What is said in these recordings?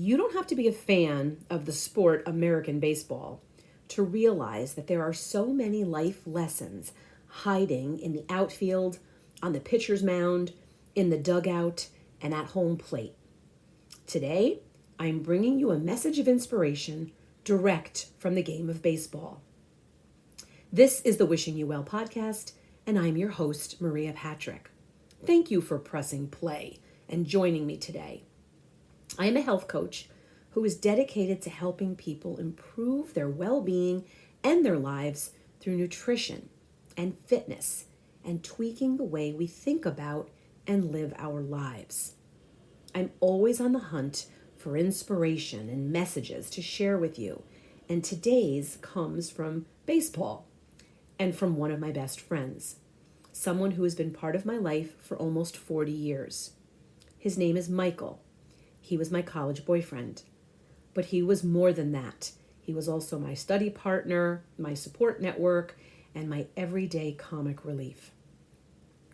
You don't have to be a fan of the sport American baseball to realize that there are so many life lessons hiding in the outfield, on the pitcher's mound, in the dugout, and at home plate. Today, I'm bringing you a message of inspiration direct from the game of baseball. This is the Wishing You Well podcast, and I'm your host, Maria Patrick. Thank you for pressing play and joining me today. I am a health coach who is dedicated to helping people improve their well-being and their lives through nutrition and fitness and tweaking the way we think about and live our lives. I'm always on the hunt for inspiration and messages to share with you, and today's comes from baseball and from one of my best friends, someone who has been part of my life for almost 40 years. His name is Michael. He was my college boyfriend, but he was more than that. He was also my study partner, my support network, and my everyday comic relief.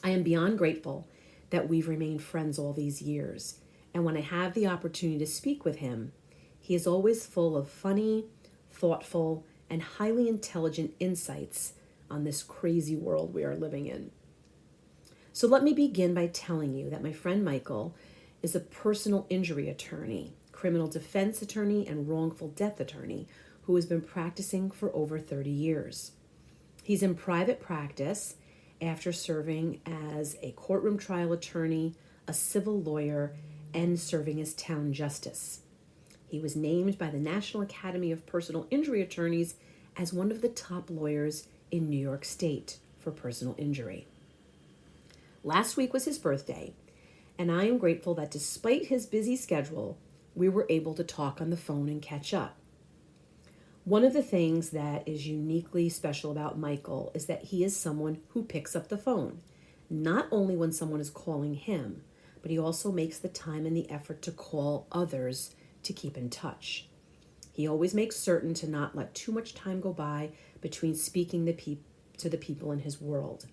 I am beyond grateful that we've remained friends all these years, and when I have the opportunity to speak with him, he is always full of funny, thoughtful, and highly intelligent insights on this crazy world we are living in. So let me begin by telling you that my friend Michael is a personal injury attorney, criminal defense attorney, and wrongful death attorney who has been practicing for over 30 years. He's in private practice after serving as a courtroom trial attorney, a civil lawyer, and serving as town justice. He was named by the National Academy of Personal Injury Attorneys as one of the top lawyers in New York State for personal injury. Last week was his birthday, and I am grateful that despite his busy schedule, we were able to talk on the phone and catch up. One of the things that is uniquely special about Michael is that he is someone who picks up the phone, not only when someone is calling him, but he also makes the time and the effort to call others to keep in touch. He always makes certain to not let too much time go by between speaking to the people in his world.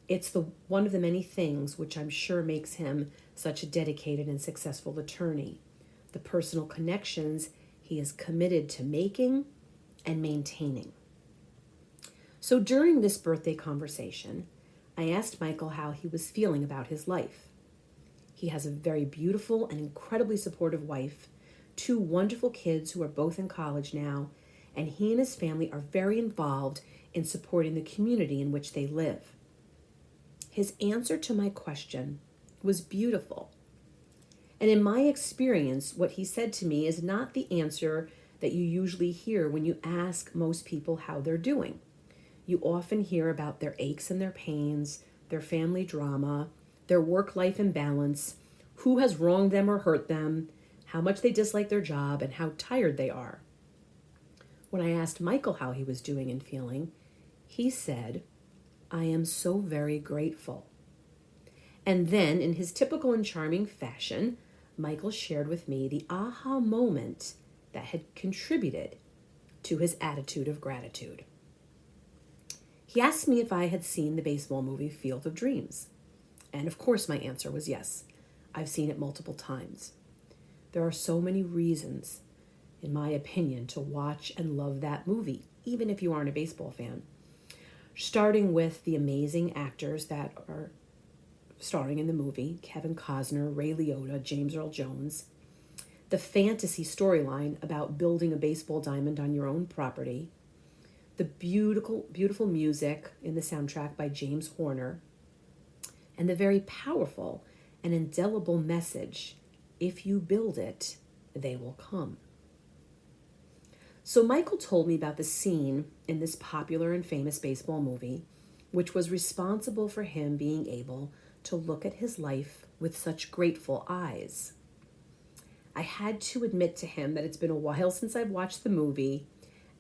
It's one of the many things which I'm sure makes him such a dedicated and successful attorney, the personal connections he is committed to making and maintaining. So during this birthday conversation, I asked Michael how he was feeling about his life. He has a very beautiful and incredibly supportive wife, 2 wonderful kids who are both in college now, and he and his family are very involved in supporting the community in which they live. His answer to my question was beautiful. And in my experience, what he said to me is not the answer that you usually hear when you ask most people how they're doing. You often hear about their aches and their pains, their family drama, their work-life imbalance, who has wronged them or hurt them, how much they dislike their job, and how tired they are. When I asked Michael how he was doing and feeling, he said, "I am so very grateful." And then, in his typical and charming fashion, Michael shared with me the aha moment that had contributed to his attitude of gratitude. He asked me if I had seen the baseball movie Field of Dreams. And of course my answer was yes. I've seen it multiple times. There are so many reasons, in my opinion, to watch and love that movie, even if you aren't a baseball fan. Starting with the amazing actors that are starring in the movie, Kevin Costner, Ray Liotta, James Earl Jones, the fantasy storyline about building a baseball diamond on your own property, the beautiful, beautiful music in the soundtrack by James Horner, and the very powerful and indelible message, if you build it, they will come. So Michael told me about the scene in this popular and famous baseball movie, which was responsible for him being able to look at his life with such grateful eyes. I had to admit to him that it's been a while since I've watched the movie,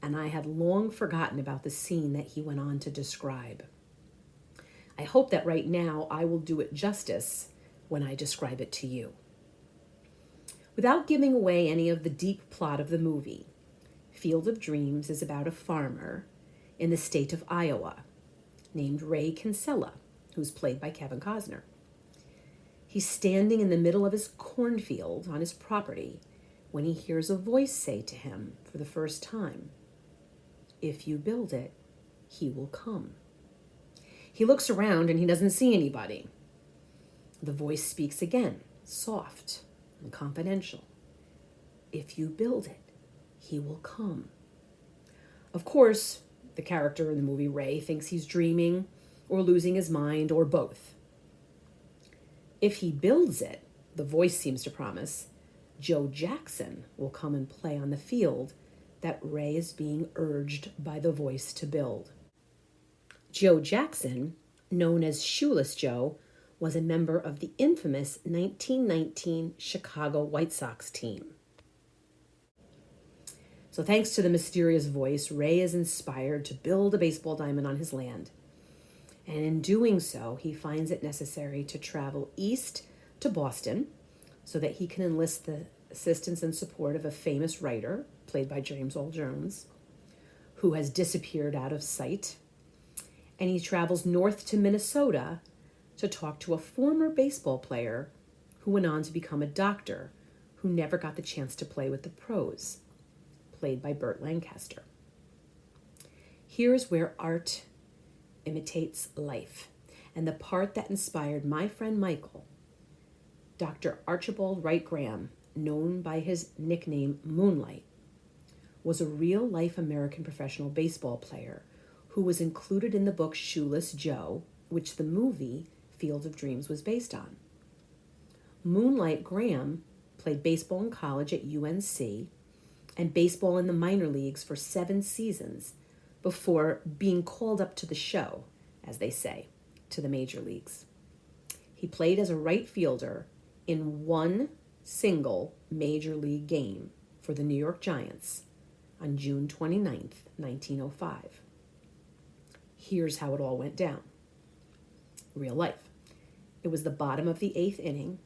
and I had long forgotten about the scene that he went on to describe. I hope that right now I will do it justice when I describe it to you. Without giving away any of the deep plot of the movie, Field of Dreams is about a farmer in the state of Iowa named Ray Kinsella, who's played by Kevin Costner. He's standing in the middle of his cornfield on his property, when he hears a voice say to him for the first time, "If you build it, he will come." He looks around and he doesn't see anybody. The voice speaks again, soft and confidential. "If you build it, he will come." Of course, the character in the movie, Ray, thinks he's dreaming or losing his mind or both. If he builds it, the voice seems to promise, Joe Jackson will come and play on the field that Ray is being urged by the voice to build. Joe Jackson, known as Shoeless Joe, was a member of the infamous 1919 Chicago White Sox team. So thanks to the mysterious voice, Ray is inspired to build a baseball diamond on his land. And in doing so, he finds it necessary to travel east to Boston so that he can enlist the assistance and support of a famous writer, played by James Earl Jones, who has disappeared out of sight. And he travels north to Minnesota to talk to a former baseball player who went on to become a doctor who never got the chance to play with the pros, played by Burt Lancaster. Here's where art imitates life, and the part that inspired my friend Michael, Dr. Archibald Wright Graham, known by his nickname Moonlight, was a real-life American professional baseball player who was included in the book Shoeless Joe, which the movie Field of Dreams was based on. Moonlight Graham played baseball in college at UNC and baseball in the minor leagues for 7 seasons before being called up to the show, as they say, to the major leagues. He played as a right fielder in one single major league game for the New York Giants on June 29th, 1905. Here's how it all went down. Real life. It was the bottom of the 8th inning.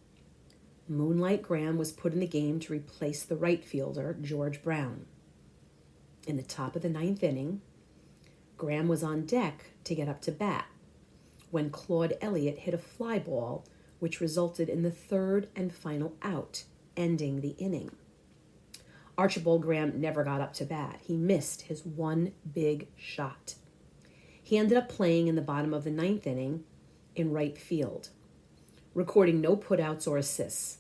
Moonlight Graham was put in the game to replace the right fielder, George Brown. In the top of the 9th inning, Graham was on deck to get up to bat when Claude Elliott hit a fly ball, which resulted in the 3rd and final out, ending the inning. Archibald Graham never got up to bat. He missed his one big shot. He ended up playing in the bottom of the 9th inning in right field, recording no putouts or assists.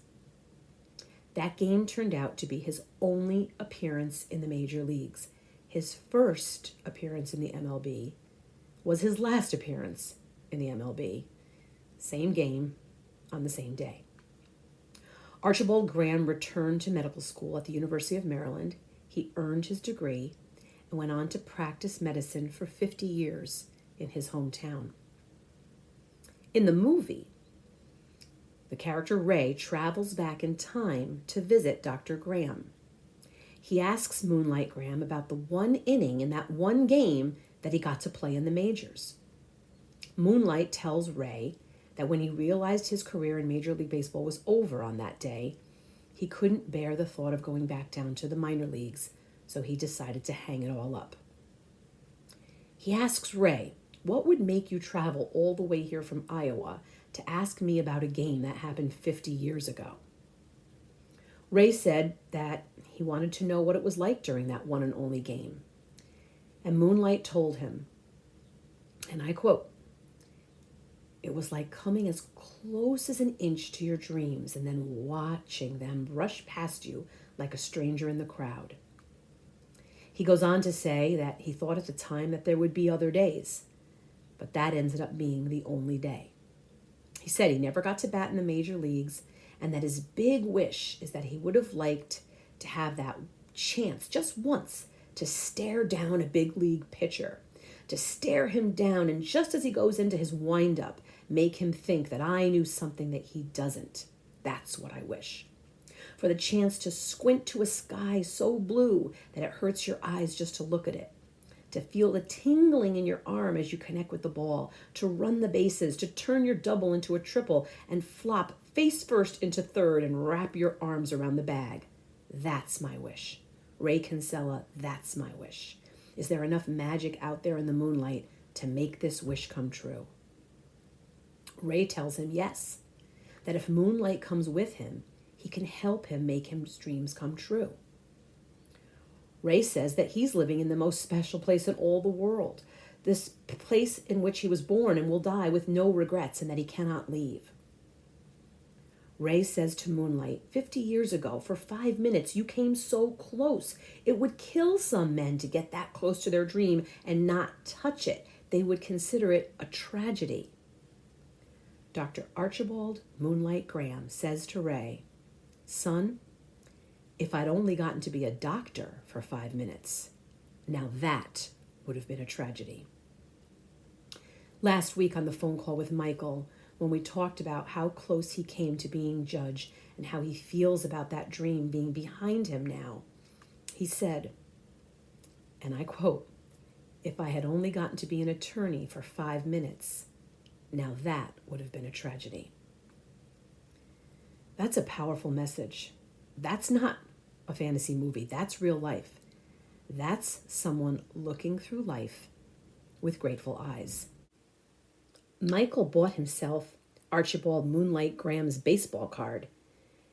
That game turned out to be his only appearance in the major leagues. His first appearance in the MLB was his last appearance in the MLB. Same game on the same day. Archibald Graham returned to medical school at the University of Maryland. He earned his degree and went on to practice medicine for 50 years in his hometown. In the movie, the character Ray travels back in time to visit Dr. Graham. He asks Moonlight Graham about the one inning in that one game that he got to play in the majors. Moonlight tells Ray that when he realized his career in Major League Baseball was over on that day, he couldn't bear the thought of going back down to the minor leagues, so he decided to hang it all up. He asks Ray, "What would make you travel all the way here from Iowa to ask me about a game that happened 50 years ago?" Ray said that he wanted to know what it was like during that one and only game. And Moonlight told him, and I quote, "It was like coming as close as an inch to your dreams and then watching them brush past you like a stranger in the crowd." He goes on to say that he thought at the time that there would be other days, but that ended up being the only day. He said he never got to bat in the major leagues and that his big wish is that he would have liked to have that chance just once to stare down a big league pitcher, to stare him down, and just as he goes into his windup, make him think that I knew something that he doesn't. That's what I wish. For the chance to squint to a sky so blue that it hurts your eyes just to look at it, to feel the tingling in your arm as you connect with the ball, to run the bases, to turn your double into a triple and flop face first into third and wrap your arms around the bag. That's my wish. Ray Kinsella, that's my wish. Is there enough magic out there in the moonlight to make this wish come true? Ray tells him yes, that if Moonlight comes with him, he he can help him make his dreams come true. Ray says that he's living in the most special place in all the world, this place in which he was born and will die with no regrets, and that he cannot leave. Ray says to Moonlight, 50 years ago, for 5 minutes, you came so close. It would kill some men to get that close to their dream and not touch it. They would consider it a tragedy. Dr. Archibald Moonlight Graham says to Ray, son, if I'd only gotten to be a doctor for 5 minutes, now that would have been a tragedy. Last week on the phone call with Michael, when we talked about how close he came to being judge and how he feels about that dream being behind him now, he said, and I quote, if I had only gotten to be an attorney for 5 minutes, now that would have been a tragedy. That's a powerful message. That's not a fantasy movie. That's real life. That's someone looking through life with grateful eyes. Michael bought himself Archibald Moonlight Graham's baseball card,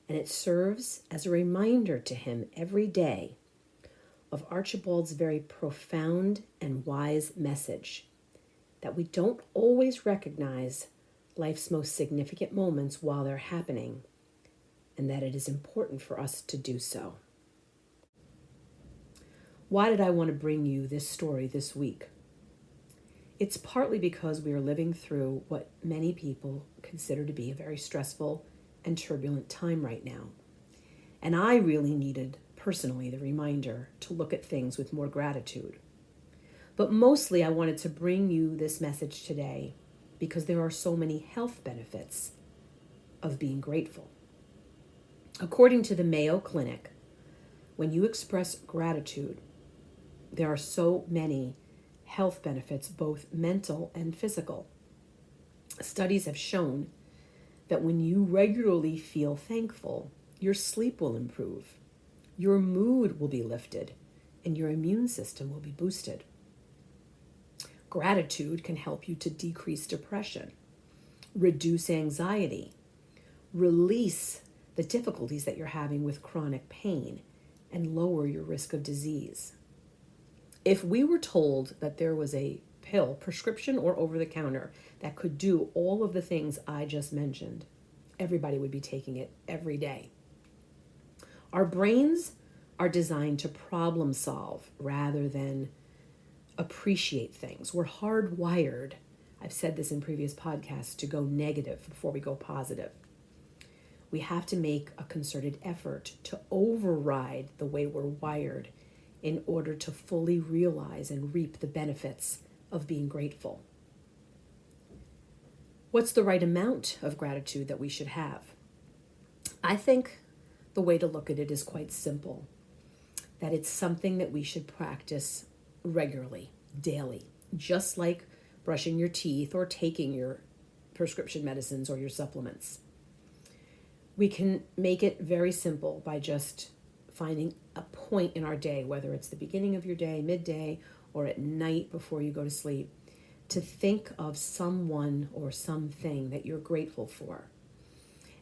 and it serves as a reminder to him every day of Archibald's very profound and wise message that we don't always recognize life's most significant moments while they're happening, and that it is important for us to do so. Why did I want to bring you this story this week? It's partly because we are living through what many people consider to be a very stressful and turbulent time right now. And I really needed, personally, the reminder to look at things with more gratitude. But mostly I wanted to bring you this message today because there are so many health benefits of being grateful. According to the Mayo Clinic, when you express gratitude, there are so many health benefits, both mental and physical. Studies have shown that when you regularly feel thankful, your sleep will improve, your mood will be lifted, and your immune system will be boosted. Gratitude can help you to decrease depression, reduce anxiety, release the difficulties that you're having with chronic pain, and lower your risk of disease. If we were told that there was a pill, prescription or over-the-counter, that could do all of the things I just mentioned, everybody would be taking it every day. Our brains are designed to problem solve rather than appreciate things. We're hardwired, I've said this in previous podcasts, to go negative before we go positive. We have to make a concerted effort to override the way we're wired in order to fully realize and reap the benefits of being grateful. What's the right amount of gratitude that we should have? I think the way to look at it is quite simple, that it's something that we should practice regularly, daily, just like brushing your teeth or taking your prescription medicines or your supplements. We can make it very simple by just finding a point in our day, whether it's the beginning of your day, midday, or at night before you go to sleep, to think of someone or something that you're grateful for.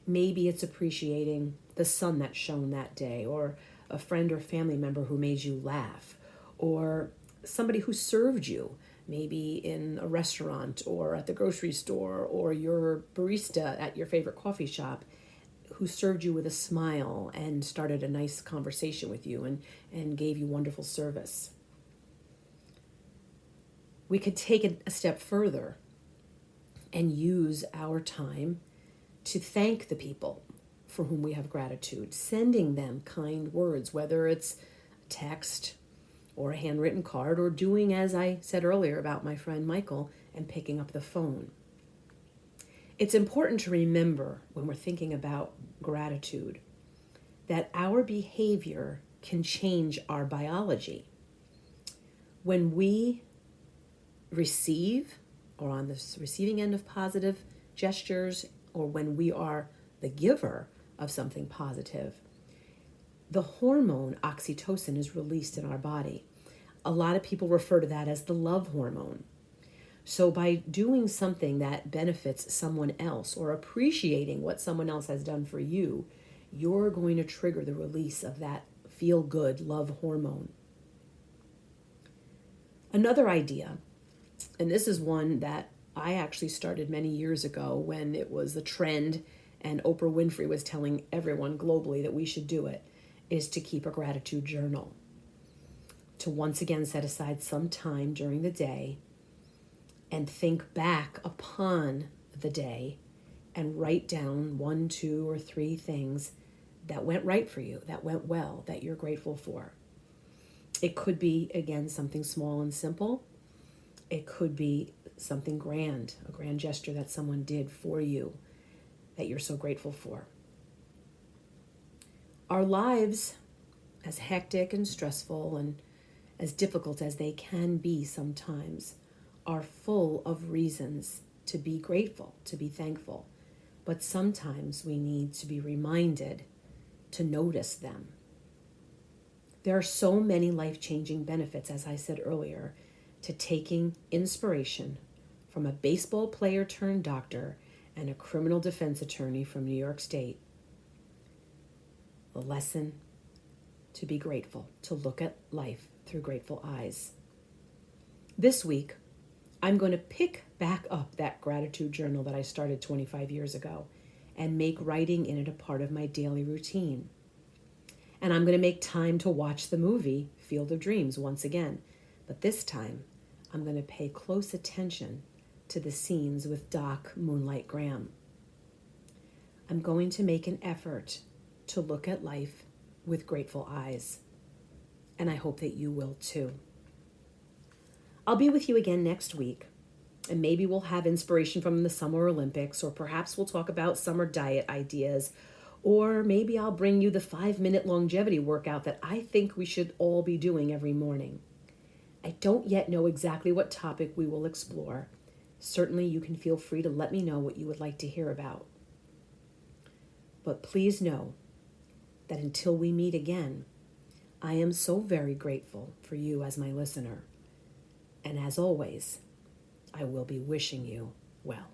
Maybe it's appreciating the sun that shone that day, or a friend or family member who made you laugh, or somebody who served you, maybe in a restaurant or at the grocery store, or your barista at your favorite coffee shop, who served you with a smile and started a nice conversation with you and gave you wonderful service. We could take it a step further and use our time to thank the people for whom we have gratitude, sending them kind words, whether it's a text or a handwritten card, or doing, as I said earlier about my friend Michael, and picking up the phone. It's important to remember when we're thinking about gratitude that our behavior can change our biology. When we receive, or on the receiving end of positive gestures, or when we are the giver of something positive, the hormone oxytocin is released in our body. A lot of people refer to that as the love hormone. So by doing something that benefits someone else or appreciating what someone else has done for you, you're going to trigger the release of that feel-good love hormone. Another idea, and this is one that I actually started many years ago when it was a trend and Oprah Winfrey was telling everyone globally that we should do it, is to keep a gratitude journal. To once again set aside some time during the day and think back upon the day and write down 1, 2, or 3 things that went right for you, that went well, that you're grateful for. It could be, again, something small and simple. It could be something grand, a grand gesture that someone did for you that you're so grateful for. Our lives, as hectic and stressful and as difficult as they can be sometimes, are full of reasons to be grateful, to be thankful. But sometimes we need to be reminded to notice them. There are so many life-changing benefits, as I said earlier, to taking inspiration from a baseball player turned doctor and a criminal defense attorney from New York State. The lesson to be grateful, to look at life through grateful eyes. This week, I'm going to pick back up that gratitude journal that I started 25 years ago and make writing in it a part of my daily routine. And I'm going to make time to watch the movie Field of Dreams once again. But this time, I'm going to pay close attention to the scenes with Doc Moonlight Graham. I'm going to make an effort to look at life with grateful eyes. And I hope that you will too. I'll be with you again next week. And maybe we'll have inspiration from the Summer Olympics, or perhaps we'll talk about summer diet ideas, or maybe I'll bring you the 5-minute longevity workout that I think we should all be doing every morning. I don't yet know exactly what topic we will explore. Certainly you can feel free to let me know what you would like to hear about. But please know that until we meet again, I am so very grateful for you as my listener. And as always, I will be wishing you well.